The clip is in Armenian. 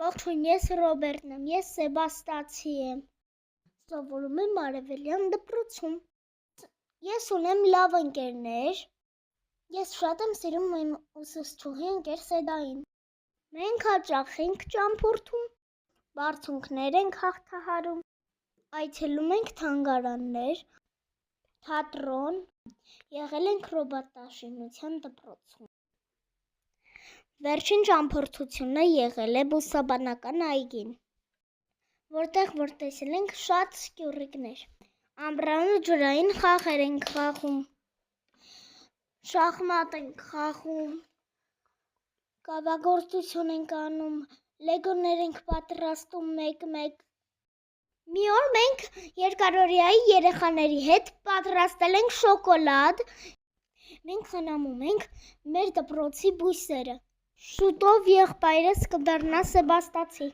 Ողջույն, ես Ռոբերտն եմ, ես Սեբաստացի եմ, սովորում եմ Արևելյան դպրոցում, ես ունեմ լավ ընկերներ, ես շատ եմ սիրում իմ ուսուցչուհի ընկեր Սեդային, մենք հաճախ ենք ճամփորդում, բարձունքներ ենք հաղթահարում, այցելում ենք թանգարաններ, թատրոն, եղել ենք ռոբոտաշինության դպրոցում։ Վերջին ճամփորդությունը եղել է Բուսաբանական այգին, որտեղ որ տեսել ենք շատ սկյուռիկներ, ամռանը ջրային խաղեր ենք խաղում, շախմատ ենք խաղում, կավագործություն ենք անում, լեգոներ ենք պատրաստում մեկ-մեկ։ Մի օր մենք երկարօրյայի երեխաների հետ պատրաստել ենք շոկոլադ, մենք խնամում ենք մեր դպրոցի բույսերը։ Շուտով եղբայրս կդառնա Սեբաստացի։